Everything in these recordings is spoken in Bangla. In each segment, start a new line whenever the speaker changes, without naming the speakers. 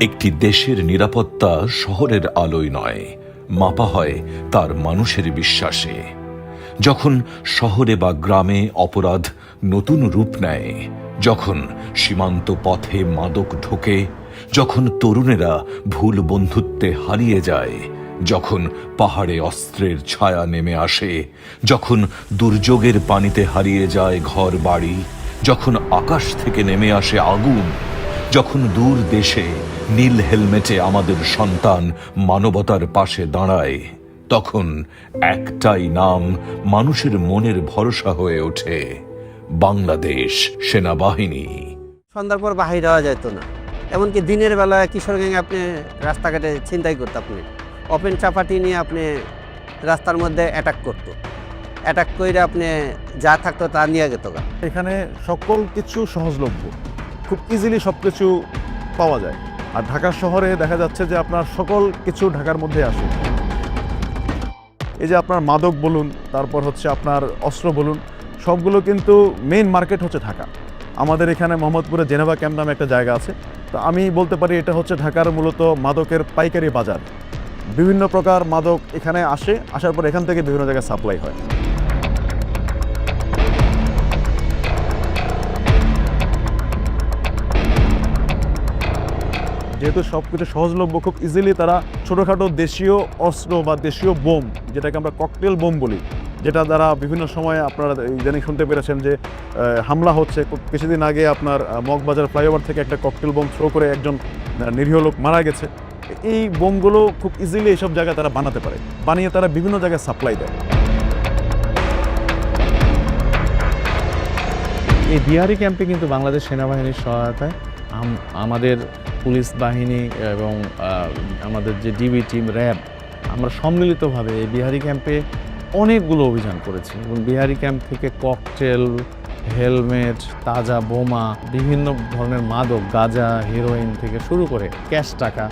একটি দেশের নিরাপত্তা শহরের আলোয় নয়, মাপা হয় তার মানুষের বিশ্বাসে। যখন শহরে বা গ্রামে অপরাধ নতুন রূপ নেয়, যখন সীমান্ত পথে মাদক ঢোকে, যখন তরুণেরা ভুল বন্ধুত্বে হারিয়ে যায়, যখন পাহাড়ে অস্ত্রের ছায়া নেমে আসে, যখন দুর্যোগের পানিতে হারিয়ে যায় ঘর বাড়ি, যখন আকাশ থেকে নেমে আসে আগুন, যখন দূর দেশে নীল হেলমেটে আমাদের সন্তান মানবতার পাশে দাঁড়ায়, তখন একটাই নাম মানুষের মনের ভরসা হয়ে ওঠে: বাংলাদেশ সেনাবাহিনী।
সন্ধ্যার পর বাহির হওয়া যেত না। এমনকি দিনের বেলা কিশোরগঞ্জে আপনি রাস্তাঘাটে ছিনতাই করতো, আপনি ওপেন চাপাটি নিয়ে আপনি রাস্তার মধ্যে অ্যাটাক করতো, অ্যাটাক করে আপনি যা থাকতো তা নিয়ে যেত।
এখানে সকল কিছু সহজলভ্য, খুব ইজিলি সব কিছু পাওয়া যায়। আর ঢাকা শহরে দেখা যাচ্ছে যে আপনার সকল কিছু ঢাকার মধ্যে আসে। এই যে আপনার মাদক বলুন, তারপর হচ্ছে আপনার অস্ত্র বলুন, সবগুলো কিন্তু মেইন মার্কেট হচ্ছে ঢাকা। আমাদের এখানে মোহাম্মদপুরে জেনেভা ক্যাম্প নামে একটা জায়গা আছে। তো আমি বলতে পারি এটা হচ্ছে ঢাকার মূলত মাদকের পাইকারি বাজার। বিভিন্ন প্রকার মাদক এখানে আসে, আসার পর এখান থেকে বিভিন্ন জায়গায় সাপ্লাই হয়। যেহেতু সব কিছু সহজলভ্য, খুব ইজিলি তারা ছোটোখাটো দেশীয় অস্ত্র বা দেশীয় বোম, যেটাকে আমরা ককটেল বোম বলি, যেটা দ্বারা বিভিন্ন সময়ে আপনারা ইদানিং শুনতে পেরেছেন যে হামলা হচ্ছে। কিছুদিন আগে আপনার মগবাজার ফ্লাইওভার থেকে একটা ককটেল বোম থ্রো করে একজন নিরীহ লোক মারা গেছে। এই বোমগুলো খুব ইজিলি এইসব জায়গায় তারা বানাতে পারে, বানিয়ে তারা বিভিন্ন জায়গায় সাপ্লাই দেয়।
এই বিহারি ক্যাম্পে কিন্তু বাংলাদেশ সেনাবাহিনীর সহায়তায় আমাদের পুলিশ বাহিনী এবং আমাদের যে ডিবি টিম, র্যাব, আমরা সম্মিলিতভাবে এই বিহারি ক্যাম্পে অনেকগুলো অভিযান করেছি এবং বিহারি ক্যাম্প থেকে ককটেল, হেলমেট, তাজা বোমা, বিভিন্ন ধরনের মাদক, গাঁজা, হিরোইন থেকে শুরু করে ক্যাশ টাকা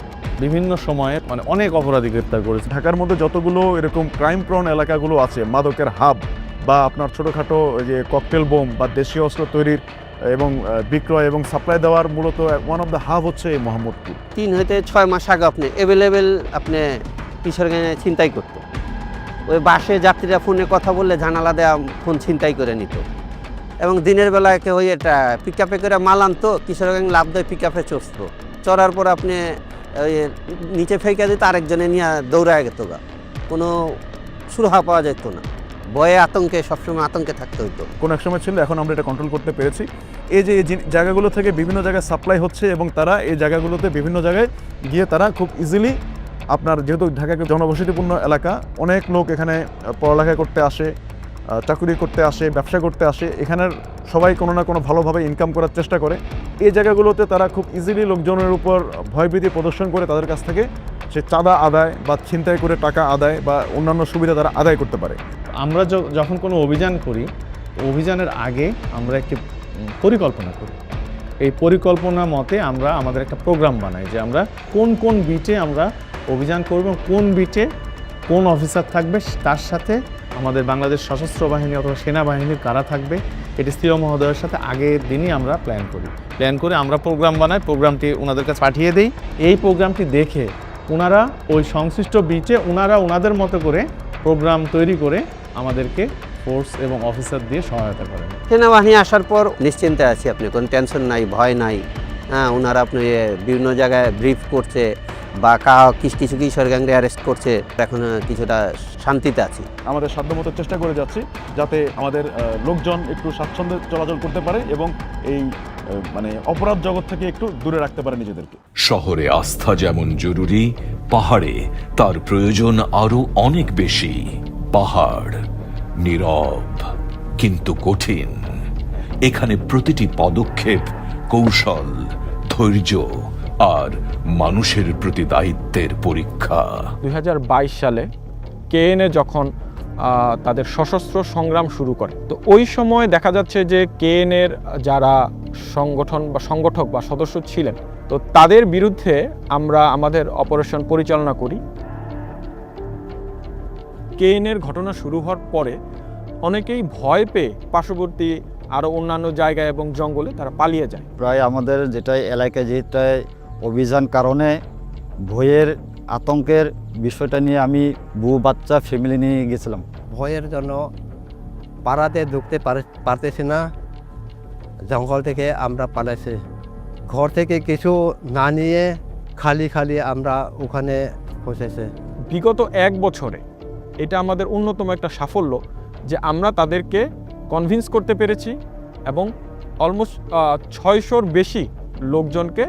বিভিন্ন সময়ে অনেক অপরাধী গ্রেপ্তার করেছে।
ঢাকার মধ্যে যতগুলো এরকম ক্রাইম প্রন এলাকাগুলো আছে, মাদকের হাব বা আপনার ছোটোখাটো যে ককটেল বোম বা দেশীয় অস্ত্র তৈরির এবং বিক্রয় এবং সাপ্লাই দেওয়ার মূলত ওয়ান অফ দ্য হাব হচ্ছে এই মোহাম্মদপুর।
3 হতে 6 মাস আগে আপনি অ্যাভেলেবেল আপনি কিশোরগঞ্জে ছিনতাই করতো। ওই বাসে যাত্রীরা ফোনে কথা বললে জানালা দেওয়া ফোন ছিনতাই করে নিত। এবং দিনের বেলায় কেউ এটা পিক আপে করে মাল আনতো, কিশোরগঞ্জ লাভ দেয় পিক আপে চড়তো, চড়ার পর আপনি ওই নিচে ফেঁকে দিত, আরেকজনে নিয়ে দৌড়ায় যেত গা, কোনো সুরাহা পাওয়া যেত না। ভয়ে আতঙ্কে সবসময় আতঙ্কে থাকতে হতো।
কোন এক সময় ছিল, এখন আমরা এটা কন্ট্রোল করতে পেরেছি। এই যে জায়গাগুলো থেকে বিভিন্ন জায়গায় সাপ্লাই হচ্ছে এবং তারা এই জায়গাগুলোতে বিভিন্ন জায়গায় গিয়ে তারা খুব ইজিলি আপনার, যেহেতু ঢাকা জনবসতিপূর্ণ এলাকা, অনেক লোক এখানে পড়ালেখা করতে আসে, চাকরি করতে আসে, ব্যবসা করতে আসে, এখানের সবাই কোনো না কোনো ভালোভাবে ইনকাম করার চেষ্টা করে। এই জায়গাগুলোতে তারা খুব ইজিলি লোকজনের উপর ভয়ভীতি প্রদর্শন করে তাদের কাছ থেকে সে চাঁদা আদায় বা ছিনতাই করে টাকা আদায় বা অন্যান্য সুবিধা তারা আদায় করতে পারে।
আমরা যখন কোনো অভিযান করি, অভিযানের আগে আমরা একটি পরিকল্পনা করি। এই পরিকল্পনা মতে আমরা আমাদের একটা প্রোগ্রাম বানাই যে আমরা কোন কোন বিটে আমরা অভিযান করব, কোন বিটে কোন অফিসার থাকবে, তার সাথে আমাদের বাংলাদেশ সশস্ত্র বাহিনী অথবা সেনাবাহিনীর কারা থাকবে, এটি সিও মহোদয়ের সাথে আগের দিনই আমরা প্ল্যান করে আমরা প্রোগ্রাম বানাই, প্রোগ্রামটি ওনাদের কাছে পাঠিয়ে দিই। এই প্রোগ্রামটি দেখে ওনারা ওই সংশ্লিষ্ট বিটে ওনাদের মতো করে প্রোগ্রাম তৈরি করে আমাদেরকে ফোর্স এবং অফিসার দিয়ে সহায়তা করেন।
সেনাবাহিনী আসার পর নিশ্চিন্তে আছি, আপনি কোনো টেনশন নাই, ভয় নাই। হ্যাঁ, ওনারা আপনি বিভিন্ন জায়গায় ব্রিফ করছে বা কিছু কিশোরগঞ্জে অ্যারেস্ট করছে, এখন কিছুটা শান্তিতে আছি।
আমাদের সাধ্যমতো চেষ্টা করে যাচ্ছি যাতে আমাদের লোকজন একটু স্বাচ্ছন্দ্যে চলাচল করতে পারে এবং এই অপরাধ জগৎ থেকে একটু দূরে রাখতে পারে নিজেদেরকে।
শহরে আস্থা যেমন জরুরি, পাহাড়ে তার প্রয়োজন আরো অনেক বেশি। পাহাড় নীরব কিন্তু কঠিন। এখানে প্রতিটি পদক্ষেপ কৌশল, ধৈর্য আর মানুষের প্রতি দায়িত্বের পরীক্ষা।
2022 সালে কেএনএ যখন তাদের সশস্ত্র সংগ্রাম শুরু করে, তো ওই সময় দেখা যাচ্ছে যে কেএনএর যারা সংগঠক বা সদস্য ছিলেন, তো তাদের বিরুদ্ধে আমরা আমাদের অপারেশন পরিচালনা করি। কেএনএর ঘটনা শুরু হওয়ার পরে অনেকেই ভয় পেয়ে পার্শ্ববর্তী আরও অন্যান্য জায়গায় এবং জঙ্গলে তারা পালিয়ে যায়।
প্রায় আমাদের যেটাই এলাকায় যেটাই অভিযান কারণে ভয়ের আতঙ্কের বিষয়টা নিয়ে আমি বউ বাচ্চা ফ্যামিলি নিয়ে গেছিলাম।
ভয়ের জন্য পাড়াতে ঢুকতে পারতেছি না, জঙ্গল থেকে আমরা পালাইছি। ঘর থেকে কিছু না নিয়ে খালি খালি আমরা ওখানে বসেছি।
বিগত 1 বছরে এটা আমাদের অন্যতম একটা সাফল্য যে আমরা তাদেরকে কনভিন্স করতে পেরেছি এবং অলমোস্ট 600-র বেশি লোকজনকে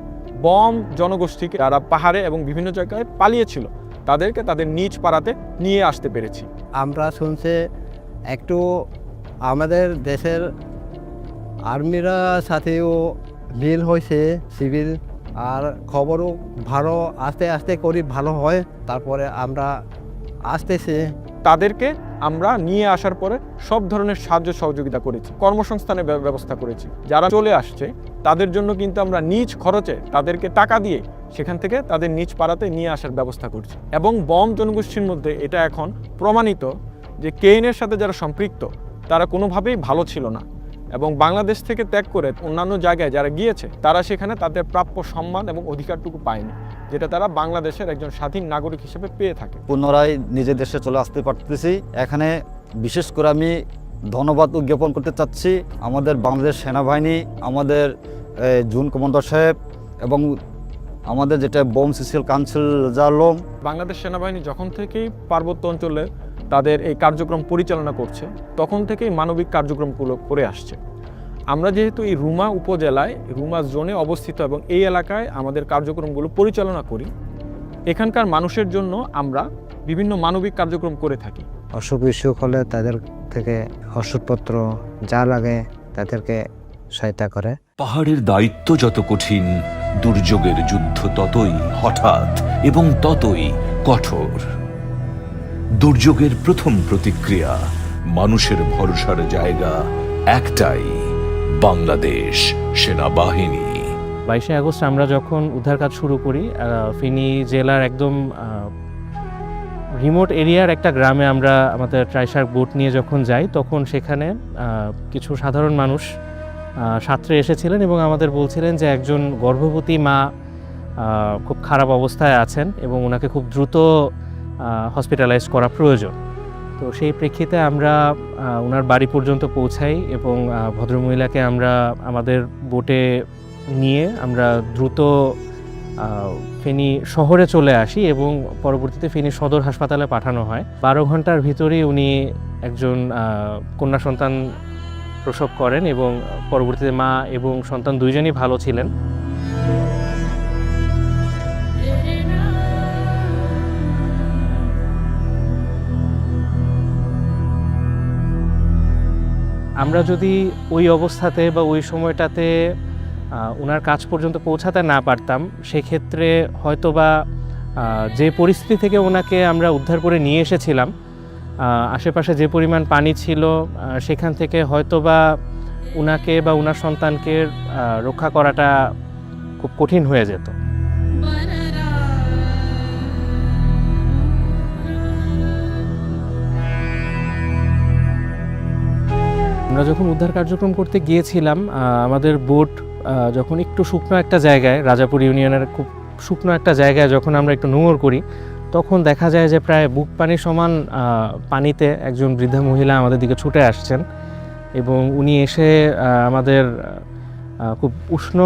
বম জনগোষ্ঠীকে যারা পাহাড়ে এবং বিভিন্ন জায়গায় পালিয়েছিল তাদেরকে তাদের নিজ পাড়াতে নিয়ে আসতে পেরেছি।
আমরা শুনছি একটু আমাদের দেশের আর্মিরা সাথেও মিল হয়েছে সিভিল, আর খবরও ভালো আস্তে আস্তে করি ভালো হয়। তারপরে আমরা আসতেছি।
তাদেরকে আমরা নিয়ে আসার পরে সব ধরনের সাহায্য সহযোগিতা করেছি, কর্মসংস্থানের ব্যবস্থা করেছি। যারা চলে আসছে তাদের জন্য কিন্তু আমরা নিজ খরচে তাদেরকে টাকা দিয়ে সেখান থেকে তাদের নিজ পাড়াতে নিয়ে আসার ব্যবস্থা করছি। এবং বম জনগোষ্ঠীর মধ্যে এটা এখন প্রমাণিত যে কেএনের সাথে যারা সম্পৃক্ত তারা কোনোভাবেই ভালো ছিল না এবং বাংলাদেশ থেকে ত্যাগ করে অন্যান্য জায়গায় যারা গিয়েছে তারা সেখানে তাদের প্রাপ্য সম্মান এবং অধিকারটুকু পায়নি, যেটা তারা বাংলাদেশের একজন স্বাধীন নাগরিক হিসেবে পেয়ে থাকে।
পুনরায় নিজের দেশে চলে আসতে পারতেছি। এখানে বিশেষ করে আমি ধন্যবাদ উজ্ঞাপন করতে চাচ্ছি আমাদের বাংলাদেশ সেনাবাহিনী, আমাদের জুন কমান্ডার সাহেব এবং আমাদের যেটা বোম সিসিএল কাউন্সিল জালম।
বাংলাদেশ সেনাবাহিনী যখন থেকেই পার্বত্য অঞ্চলে তাদের এই কার্যক্রম পরিচালনা করছে তখন থেকেই মানবিক কার্যক্রমগুলো করে আসছে। আমরা যেহেতু এই রুমা উপজেলায় রুমা জোনে অবস্থিত এবং এই এলাকায় আমাদের কার্যক্রমগুলো পরিচালনা করি, এখানকার মানুষের জন্য আমরা বিভিন্ন মানবিক কার্যক্রম করে থাকি।
অসুখ বিসুখ হলে তাদের থেকে ওষুধপত্র যা লাগে তাদেরকে সহায়তা করে।
পাহাড়ের দায়িত্ব যত কঠিন, দুর্যোগের যুদ্ধ ততই হঠাৎ এবং ততই কঠোর। দুর্যোগের প্রথম প্রতিক্রিয়া, মানুষের ভরসার জায়গা একটাই, বাংলাদেশ সেনাবাহিনী।
22শে আগস্ট আমরা যখন উদ্ধার কাজ শুরু করি, ফেনী জেলার একদম রিমোট এরিয়ার একটা গ্রামে আমরা আমাদের ট্রাইশার্ক বোট নিয়ে যখন যাই, তখন সেখানে কিছু সাধারণ মানুষ সাঁতরে এসেছিলেন এবং আমাদের বলছিলেন যে একজন গর্ভবতী মা খুব খারাপ অবস্থায় আছেন এবং ওনাকে খুব দ্রুত হসপিটালাইজ করা প্রয়োজন। তো সেই প্রেক্ষিতে আমরা ওনার বাড়ি পর্যন্ত পৌঁছাই এবং ভদ্রমহিলাকে আমরা আমাদের বোটে নিয়ে আমরা দ্রুত ফেনী শহরে চলে আসি এবং পরবর্তীতে ফেনী সদর হাসপাতালে পাঠানো হয়। 12 ঘন্টার ভিতরেই উনি একজন কন্যা সন্তান প্রসব করেন এবং পরবর্তীতে মা এবং সন্তান দুইজনই ভালো ছিলেন। আমরা যদি ওই অবস্থাতে বা ওই সময়টাতে ওনার কাজ পর্যন্ত পৌঁছাতে না পারতাম, সেক্ষেত্রে হয়তোবা যে পরিস্থিতি থেকে ওনাকে আমরা উদ্ধার করে নিয়ে এসেছিলাম, আশেপাশে যে পরিমাণ পানি ছিল সেখান থেকে হয়তোবা ওনাকে বা ওনার সন্তানকে রক্ষা করাটা খুব কঠিন হয়ে যেত। আমরা যখন উদ্ধার কার্যক্রম করতে গিয়েছিলাম, আমাদের বোট যখন একটু শুকনো একটা জায়গায়, রাজাপুর ইউনিয়নের খুব শুকনো একটা জায়গায় যখন আমরা একটু নোঙর করি, তখন দেখা যায় যে প্রায় বুক পানি সমান পানিতে একজন বৃদ্ধা মহিলা আমাদের দিকে ছুটে আসছেন এবং উনি এসে আমাদের খুব উষ্ণ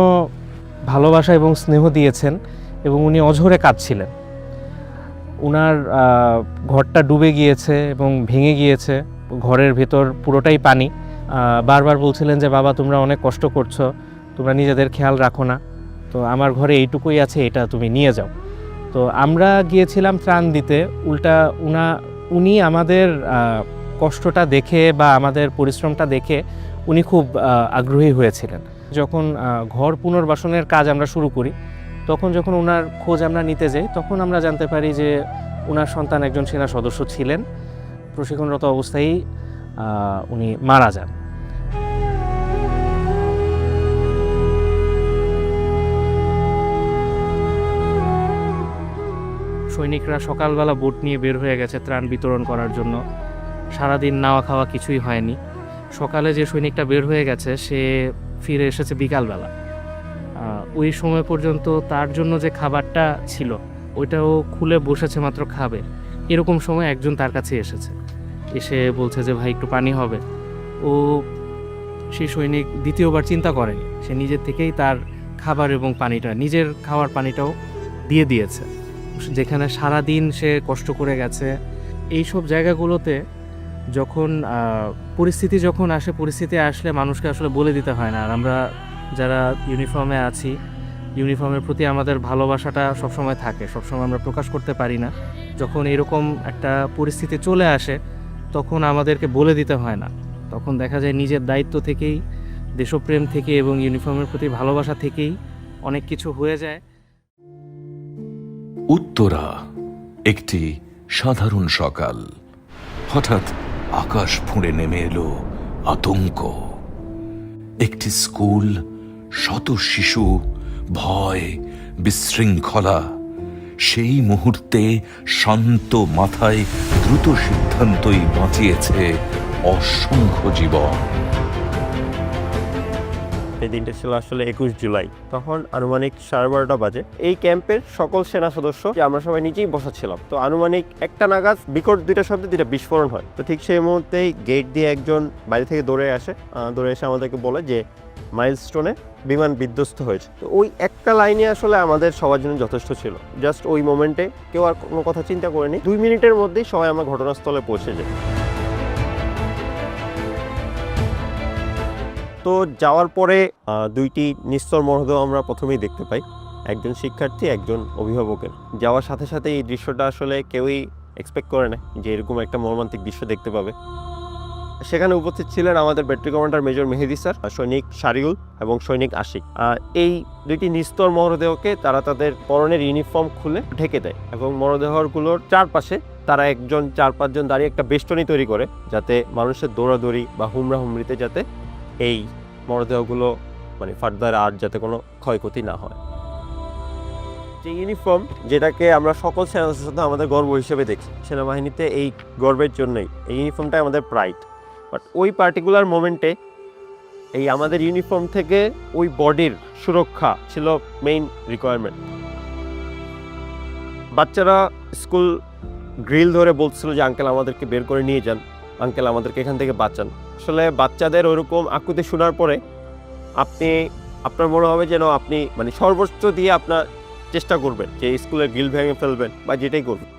ভালোবাসা এবং স্নেহ দিয়েছেন এবং উনি অঝরে কাঁদছিলেন। ওনার ঘরটা ডুবে গিয়েছে এবং ভেঙে গিয়েছে, ঘরের ভেতর পুরোটাই পানি। বারবার বলছিলেন যে বাবা তোমরা অনেক কষ্ট করছো, তোমরা নিজেদের খেয়াল রাখো না, তো আমার ঘরে এইটুকুই আছে, এটা তুমি নিয়ে যাও। তো আমরা গিয়েছিলাম ত্রাণ দিতে, উল্টা উনি আমাদের কষ্টটা দেখে বা আমাদের পরিশ্রমটা দেখে উনি খুব আগ্রহী হয়েছিলেন। যখন ঘর পুনর্বাসনের কাজ আমরা শুরু করি, তখন যখন ওনার খোঁজ আমরা নিতে যাই, তখন আমরা জানতে পারি যে ওনার সন্তান একজন সেনা সদস্য ছিলেন, প্রশিক্ষণরত অবস্থায় উনি মারা যান। সৈনিকরা সকালবেলা বোট নিয়ে বের হয়ে গেছে ত্রাণ বিতরণ করার জন্য। সারাদিন নাওয়া খাওয়া কিছুই হয়নি। সকালে যে সৈনিকটা বের হয়ে গেছে সে ফিরে এসেছে বিকালবেলা। ওই সময় পর্যন্ত তার জন্য যে খাবারটা ছিল ওইটাও খুলে বসেছে মাত্র খাবে, এরকম সময় একজন তার কাছে এসেছে, এসে বলছে যে ভাই একটু পানি হবে। ও সেই সৈনিক দ্বিতীয়বার চিন্তা করেনি, সে নিজের থেকেই তার খাবার এবং পানিটা, নিজের খাওয়ার পানিটাও দিয়ে দিয়েছে। যেখানে সারা দিন সে কষ্ট করে গেছে, এই সব জায়গাগুলোতে যখন পরিস্থিতি যখন আসে, পরিস্থিতি আসলে মানুষকে আসলে বলে দিতে হয় না। আর আমরা যারা ইউনিফর্মে আছি, ইউনিফর্মের প্রতি আমাদের ভালোবাসাটা সবসময় থাকে, সবসময় আমরা প্রকাশ করতে পারি না। যখন এরকম একটা পরিস্থিতি চলে আসে তখন আমাদেরকে বলে দিতে হয় না, তখন দেখা যায় নিজের দায়িত্ব থেকেই, দেশপ্রেম থেকে এবং ইউনিফর্মের প্রতি ভালোবাসা থেকেই অনেক কিছু হয়ে যায়।
উত্তরা একটি সাধারণ সকাল। হঠাৎ আকাশ ফুঁড়ে নেমে এলো আতঙ্ক। একটি স্কুল, শত শিশু, ভয়, বিশৃঙ্খলা। সেই মুহূর্তে শান্ত মাথায় দ্রুত সিদ্ধান্তই বাঁচিয়েছে অসংখ্য জীবন।
এই দিনটা ছিল আসলে 21 জুলাই। তখন আনুমানিক 12:30 বাজে। এই ক্যাম্পের সকল সেনা সদস্য, যে আমরা সবাই নিচেই বসা ছিলাম, তো আনুমানিক 1টা নাগাদ বিকট 2টা শব্দে 2টা বিস্ফোরণ হয়। তো ঠিক সেই মুহূর্তেই গেট দিয়ে একজন বাইরে থেকে দৌড়ে এসে আমাদেরকে বলে যে মাইলস্টোনে বিমান বিধ্বস্ত হয়েছে। তো ওই একটা লাইনে আসলে আমাদের সবার জন্য যথেষ্ট ছিল। জাস্ট ওই মোমেন্টে কেউ আর কোনো কথা চিন্তা করেনি, 2 মিনিটের মধ্যেই সবাই আমরা ঘটনাস্থলে পৌঁছে যাই। তো যাওয়ার পরে 2টি নিস্তর মরদেহ আমরা প্রথমেই দেখতে পাই, একজন শিক্ষার্থী, একজন অভিভাবকের। যাওয়ার সাথে সাথে এই দৃশ্যটা আসলে কেউই এক্সপেক্ট করে না যে এরকম একটা মর্মান্তিক দৃশ্য দেখতে পাবে। সেখানে উপস্থিত ছিলেন আমাদের ব্যাটারি কমান্ডার মেজর মেহেদি স্যার, সৈনিক শারিউল এবং সৈনিক আশিক। এই 2টি নিস্তর মরদেহকে তারা তাদের পরনের ইউনিফর্ম খুলে ঢেকে দেয় এবং মরদেহগুলোর চারপাশে তারা 4-5 জন দাঁড়িয়ে একটা বেষ্টনী তৈরি করে, যাতে মানুষের দৌড়াদৌড়ি বা হুমড়িতে যাতে এই মরদেহগুলো ফার্দার আর যাতে কোনো ক্ষয়ক্ষতি না হয়। যে ইউনিফর্ম, যেটাকে আমরা সকল সেনাদের সাথে আমাদের গর্ব হিসেবে দেখি, সেনাবাহিনীতে এই গর্বের জন্যই এই ইউনিফর্মটাই আমাদের প্রাইড। বাট ওই পার্টিকুলার মোমেন্টে এই আমাদের ইউনিফর্ম থেকে ওই বডির সুরক্ষা ছিল মেইন রিকোয়ারমেন্ট। বাচ্চারা স্কুল গ্রিল ধরে বলছিল যে আঙ্কেল আমাদেরকে বের করে নিয়ে যান, আঙ্কেল আমাদেরকে এখান থেকে বাঁচান। আসলে বাচ্চাদের ওরকম আকুতি শোনার পরে আপনার মনে হবে যেন আপনি সর্বোচ্চ দিয়ে আপনার চেষ্টা করবেন যে স্কুলের গ্রিল ভেঙে ফেলবেন বা যেটাই করবেন।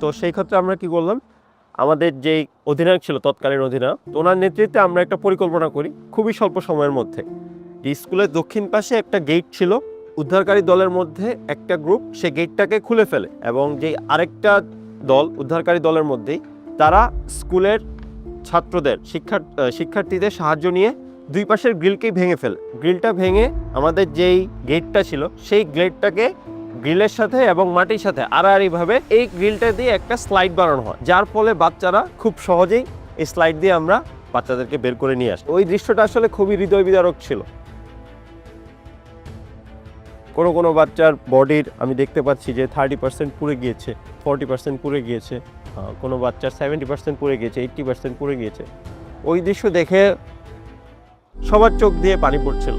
তো সেই ক্ষেত্রে আমরা কি করলাম, আমাদের যে অধিনায়ক ছিল তৎকালীন অধিনায়ক, ওনার নেতৃত্বে আমরা একটা পরিকল্পনা করি খুবই স্বল্প সময়ের মধ্যে। যে স্কুলের দক্ষিণ পাশে একটা গেট ছিল, উদ্ধারকারী দলের মধ্যে একটা গ্রুপ সে গেটটাকে খুলে ফেলে এবং যে আরেকটা দল উদ্ধারকারী দলের মধ্যেই তারা স্কুলের ছাত্রদের শিক্ষার্থীদের সাহায্য নিয়ে 2 পাশের গ্রিলকেই ভেঙে ফেলে। গ্রিলটা ভেঙে আমাদের যেই গেটটা ছিল সেই গেটটাকে গ্রিলের সাথে এবং মাটির সাথে আড়াআড়িভাবে এই গ্রিলটা দিয়ে একটা স্লাইড বানানো হয়, যার ফলে বাচ্চারা খুব সহজেই এই স্লাইড দিয়ে আমরা বাচ্চাদেরকে বের করে নিয়ে আসি। ওই দৃশ্যটা আসলে খুবই হৃদয় বিদারক ছিল। কোনো বাচ্চার বডির আমি দেখতে পাচ্ছি যে 30% পুড়ে গিয়েছে, 40% পুড়ে গিয়েছে, কোনো বাচ্চার 70% পুড়ে গিয়েছে, 80% পুড়ে গিয়েছে। ওই দৃশ্য দেখে সবার চোখ দিয়ে পানি পড়ছিল।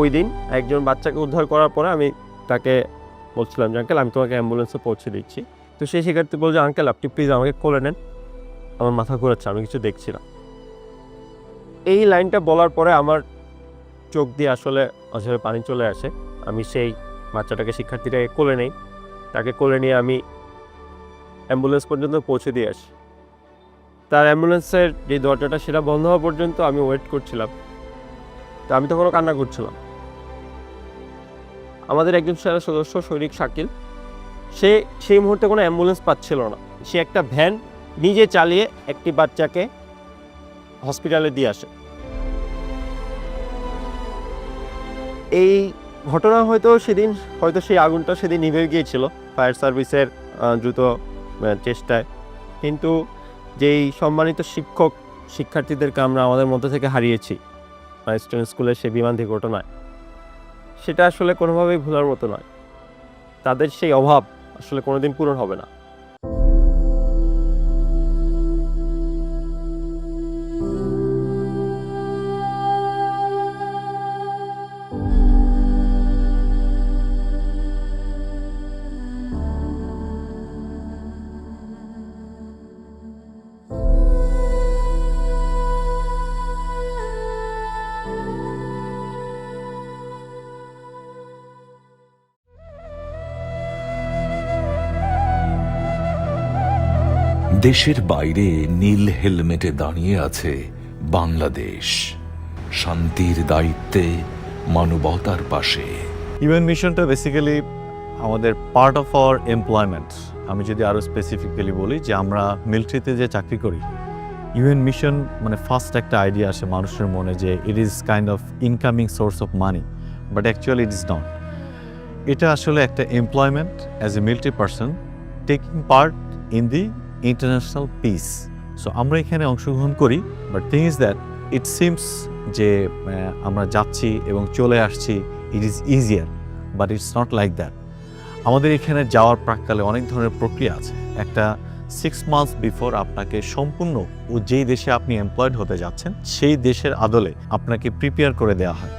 ওই দিন একজন বাচ্চাকে উদ্ধার করার পরে আমি তাকে বলছিলাম যে আঙ্কেল আমি তোমাকে অ্যাম্বুলেন্সে পৌঁছে দিচ্ছি। তো সেই শিক্ষার্থী বলছে আঙ্কেল আপনি প্লিজ আমাকে কোলে নেন, আমার মাথা ঘোরাচ্ছে, আমি কিছু দেখছি না। এই লাইনটা বলার পরে আমার চোখ দিয়ে আসলে অঝরে পানি চলে আসে। আমি সেই বাচ্চাটাকে, শিক্ষার্থীটাকে কোলে নেই, তাকে কোলে নিয়ে আমি অ্যাম্বুলেন্স পর্যন্ত পৌঁছে দিয়ে আসি। তার অ্যাম্বুলেন্সের যে দরজাটা সেটা বন্ধ হওয়া পর্যন্ত আমি ওয়েট করছিলাম। তো আমি তখনও কান্না করছিলাম। আমাদের একজন সেনা সদস্য সৈনিক শাকিল, সে সেই মুহূর্তে কোনো অ্যাম্বুলেন্স পাচ্ছিল না, সে একটা ভ্যান নিজে চালিয়ে একটি বাচ্চাকে হসপিটালে দিয়ে আসে। এই ঘটনা হয়তো সেই আগুনটা সেদিন নিভে গিয়েছিল ফায়ার সার্ভিসের দ্রুত চেষ্টায়, কিন্তু যেই সম্মানিত শিক্ষার্থীদেরকে আমরা আমাদের মধ্যে থেকে হারিয়েছি মাইলস্টোন স্কুলের সেই বিমান্তিক ঘটনায়, সেটা আসলে কোনোভাবেই ভোলার মতো নয়। তাদের সেই অভাব আসলে কোনোদিন পূরণ হবে না।
দেশের বাইরে নীল হেলমেটে দাঁড়িয়ে আছে বাংলাদেশ, শান্তির দায়িত্বে, মানবতার পাশে।
ইউএন মিশনটা বেসিক্যালি আমাদের পার্ট অফ আওয়ার এমপ্লয়মেন্ট। আমি যদি আরও স্পেসিফিক্যালি বলি যে আমরা মিলিটারিতে যে চাকরি করি, ইউএন মিশন মানে ফার্স্ট একটা আইডিয়া আসে মানুষের মনে যে it is kind of incoming source of money, but actually it is not. এটা আসলে একটা employment as a military person taking part in the international piece. So আমরা এখানে অংশগ্রহণ করি, but thing is that it seems যে আমরা যাচ্ছি এবং চলে আসছি, it is easier, but it's not like that. আমাদের এখানে যাওয়ার প্রাককালে অনেক ধরনের প্রক্রিয়া আছে। একটা 6 মান্থস বিফোর আপনাকে সম্পূর্ণ যেই দেশে আপনি এমপ্লয়েড হতে যাচ্ছেন সেই দেশের আদলে আপনাকে প্রিপেয়ার করে দেওয়া হয়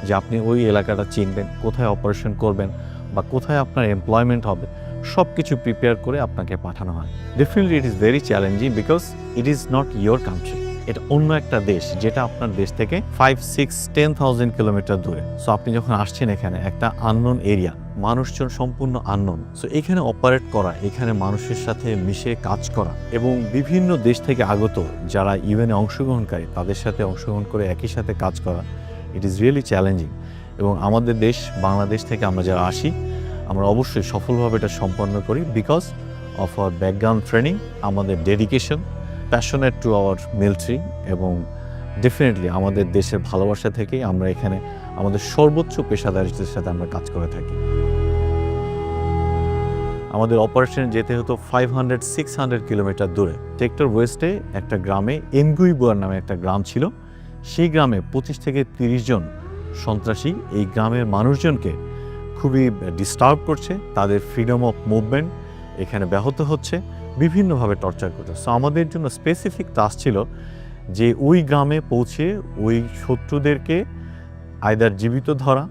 যে আপনি ওই এলাকাটা চিনবেন, কোথায় অপারেশন করবেন বা কোথায় আপনার এমপ্লয়মেন্ট হবে, সব কিছু প্রিপেয়ার করে আপনাকে পাঠানো হয়। Definitely it is very challenging because it is not your country, এটা অন্য একটা দেশ যেটা আপনার দেশ থেকে 5, 6, 10,000 কিলোমিটার দূরে। সো আপনি যখন আসছেন এখানে একটা আননোন এরিয়া, মানুষজন সম্পূর্ণ আননোন। সো এখানে অপারেট করা, এখানে মানুষের সাথে মিশে কাজ করা এবং বিভিন্ন দেশ থেকে আগত যারা ইউএনে অংশগ্রহণকারী তাদের সাথে অংশগ্রহণ করে একই সাথে কাজ করা, ইট ইজ রিয়েলি চ্যালেঞ্জিং। এবং আমাদের দেশ বাংলাদেশ থেকে আমরা যারা আসি আমরা অবশ্যই সফলভাবে এটা সম্পন্ন করি because of our background training, আমাদের dedication, passionate to our military এবং ডেফিনেটলি আমাদের দেশের ভালোবাসা থেকেই আমরা এখানে আমাদের সর্বোচ্চ পেশাদারিত্বের সাথে আমরা কাজ করে থাকি। আমাদের অপারেশনে যেতে হতো 500-600 কিলোমিটার দূরে। সেক্টর ওয়েস্টে একটা গ্রামে এমগুইবুয়ার নামে একটা গ্রাম ছিল, সেই গ্রামে 25 থেকে 30 জন সন্ত্রাসী এই গ্রামের মানুষজনকে খুবই ডিস্টার্ব করছে, তাদের ফ্রিডম অফ মুভমেন্ট এখানে ব্যাহত হচ্ছে, বিভিন্নভাবে টর্চার করছে। সো আমাদের জন্য স্পেসিফিক টাস্ক ছিল যে ওই গ্রামে পৌঁছে ওই শত্রুদেরকে আইদার জীবিত ধরা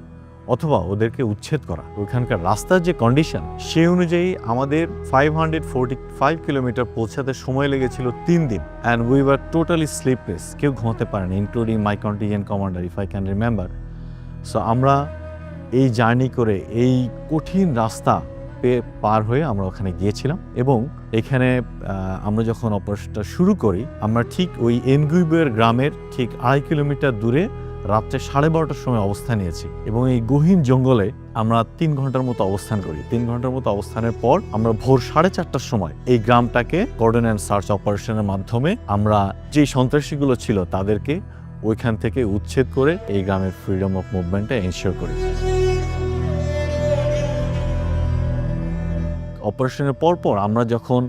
অথবা ওদেরকে উচ্ছেদ করা। ওইখানকার রাস্তার যে কন্ডিশন সেই অনুযায়ী আমাদের 545 কিলোমিটার পৌঁছাতে সময় লেগেছিল 3 দিন, and we were totally sleepless, কেউ ঘুমাতে পারেনি, including my contingent commander if I can remember. So আমরা এই জার্নি করে এই কঠিন রাস্তা পার হয়ে আমরা ওখানে গিয়েছিলাম এবং এখানে আমরা যখন অপারেশনটা শুরু করি আমরা ঠিক ওই এনগুইবের গ্রামের ঠিক 2.5 কিলোমিটার দূরে রাত্রে 12:30টার সময় অবস্থান নিয়েছি এবং এই গহীন জঙ্গলে আমরা 3 ঘন্টার মতো অবস্থান করি। 3 ঘন্টার মতো অবস্থানের পর আমরা ভোর 4:30টার সময় এই গ্রামটাকে কর্ডন অ্যান্ড সার্চ অপারেশনের মাধ্যমে আমরা যেই সন্ত্রাসীগুলো ছিল তাদেরকে ওইখান থেকে উচ্ছেদ করে এই গ্রামের ফ্রিডম অফ মুভমেন্টটা এনশিওর করি। অপারেশনের পরপর আমরা যখন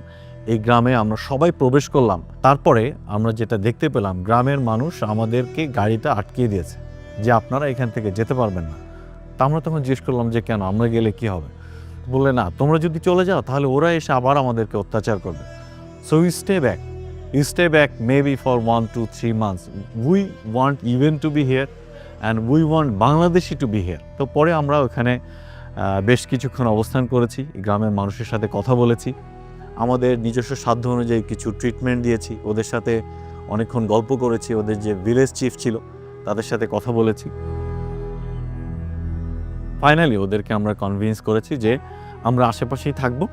এই গ্রামে আমরা সবাই প্রবেশ করলাম, তারপরে আমরা যেটা দেখতে পেলাম গ্রামের মানুষ আমাদেরকে গাড়িটা আটকিয়ে দিয়েছে যে আপনারা এখান থেকে যেতে পারবেন না। তা আমরা তখন জিজ্ঞেস করলাম যে কেন, আমরা গেলে কি হবে? বললে না, তোমরা যদি চলে যাও তাহলে ওরা এসে আবার আমাদেরকে অত্যাচার করবে। So you stay back maybe for 1 to 3 months. We want even to be here and we want Bangladeshi to be here. তো পরে আমরা ওখানে বেশ কিছুক্ষণ অবস্থান করেছি, গ্রামের মানুষের সাথে কথা বলেছি, আমাদের নিজস্ব সাধ্য অনুযায়ী কিছু ট্রিটমেন্ট দিয়েছি, ওদের সাথে অনেকক্ষণ গল্প করেছি, ওদের যে ভিলেজ চিফ ছিল তাদের সাথে কথা বলেছি। ফাইনালি ওদেরকে আমরা কনভিন্স করেছি যে আমরা আশেপাশেই থাকবো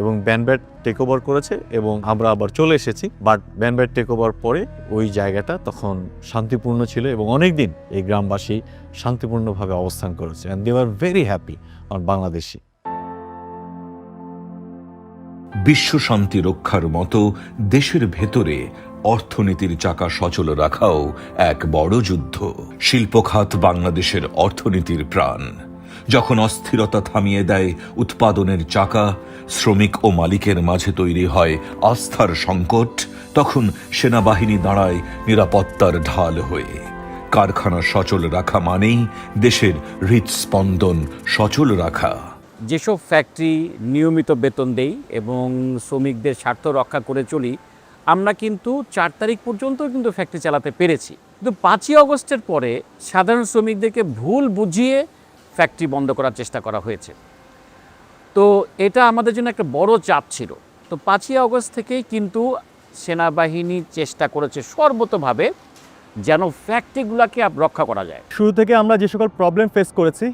এবং ব্যানব্যাট টেক ওভার করেছে এবং আমরা আবার চলে এসেছি। বাট ব্যানব্যাট টেক ওভার পরে ওই জায়গাটা তখন শান্তিপূর্ণ ছিল এবং অনেক দিন এই গ্রামবাসী শান্তিপূর্ণভাবে অবস্থান করেছে and they are very happy on Bangladeshi.
বিশ্ব শান্তি রক্ষার মতো দেশের ভেতরে অর্থনীতির চাকা সচল রাখাও এক বড় যুদ্ধ। শিল্প খাত বাংলাদেশের অর্থনীতির প্রাণ। যখন অস্থিরতা থামিয়ে দেয় উৎপাদনের চাকা, শ্রমিক ও মালিকের মাঝে তৈরি হয় আস্থার সংকট, তখন সেনাবাহিনী দাঁড়ায় নিরাপত্তার ঢাল হয়ে। কারখানা সচল রাখা মানেই দেশের হৃদস্পন্দন সচল রাখা।
যেসব ফ্যাক্টরি নিয়মিত বেতন দেই এবং শ্রমিকদের স্বার্থ রক্ষা করে চলি, আমরা কিন্তু 4 তারিখ পর্যন্ত কিন্তু ফ্যাক্টরি চালাতে পেরেছি। কিন্তু 5ই আগস্টের পরে সাধারণ শ্রমিকদেরকে ভুল বুঝিয়ে ফ্যাক্টরি বন্ধ করার চেষ্টা করা হয়েছে। তো এটা আমাদের জন্য একটা বড় চাপ ছিল। তো 5ই আগস্ট থেকেই কিন্তু সেনাবাহিনী চেষ্টা করেছে সর্বতোভাবে যেন ফ্যাক্টরিগুলোকে রক্ষা করা যায়।
শুরু থেকে আমরা যে সকল প্রবলেম ফেস করেছি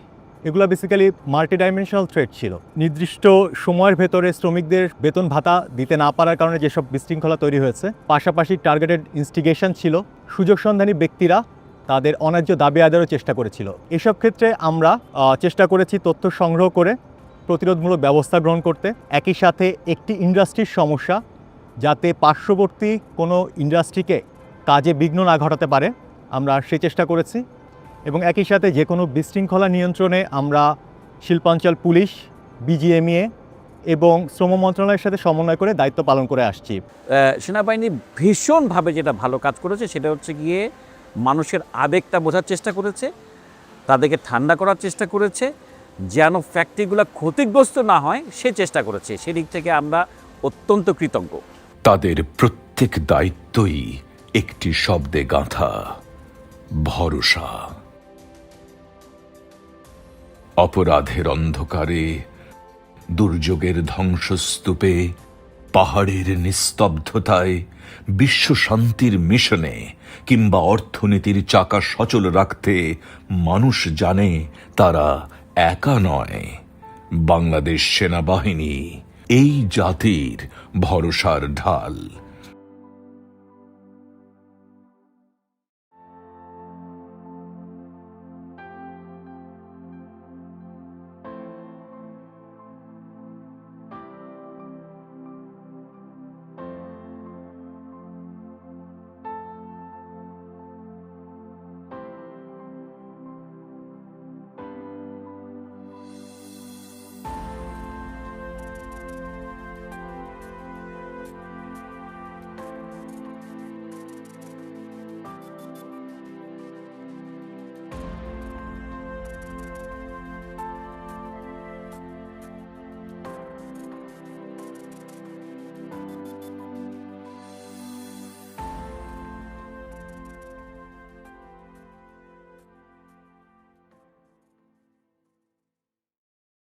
এগুলো বেসিক্যালি মাল্টি ডাইমেনশনাল থ্রেট ছিল। নির্দিষ্ট সময়ের ভেতরে শ্রমিকদের বেতন ভাতা দিতে না পারার কারণে যেসব বিশৃঙ্খলা তৈরি হয়েছে, পাশাপাশি টার্গেটেড ইনস্টিগেশন ছিল, সুযোগ সন্ধানী ব্যক্তিরা তাদের অন্যায্য দাবি আদায়েরও চেষ্টা করেছিল। এসব ক্ষেত্রে আমরা চেষ্টা করেছি তথ্য সংগ্রহ করে প্রতিরোধমূলক ব্যবস্থা গ্রহণ করতে। একই সাথে একটি ইন্ডাস্ট্রির সমস্যা যাতে পার্শ্ববর্তী কোনো ইন্ডাস্ট্রিকে কাজে বিঘ্ন না ঘটাতে পারে, আমরা সেই চেষ্টা করেছি। এবং একই সাথে যে কোনো বিশৃঙ্খলা নিয়ন্ত্রণে আমরা শিল্পাঞ্চল পুলিশ, বিজিএমইএ এবং শ্রম মন্ত্রণালয়ের সাথে সমন্বয় করে দায়িত্ব পালন করে আসছি।
সেনাবাহিনী ভীষণভাবে যেটা ভালো কাজ করেছে সেটা হচ্ছে গিয়ে মানুষের আবেগটা বোঝার চেষ্টা করেছে, তাদেরকে ঠান্ডা করার চেষ্টা করেছে, যেন ফ্যাক্টরিগুলো ক্ষতিগ্রস্ত না হয় সে চেষ্টা করেছে। সেদিক থেকে আমরা অত্যন্ত কৃতজ্ঞ।
তাদের প্রত্যেক দায়িত্বই একটি শব্দে গাঁথা, ভরসা। অপরাধের অন্ধকারে, দুর্যোগের ধ্বংসস্তূপে, পাহাড়ের নিস্তব্ধতায়, বিশ্ব শান্তির মিশনে কিংবা অর্থনীতির চাকা সচল রাখতে মানুষ জানে তারা একা নয়। বাংলাদেশ সেনাবাহিনী এই জাতির ভরসার ঢাল।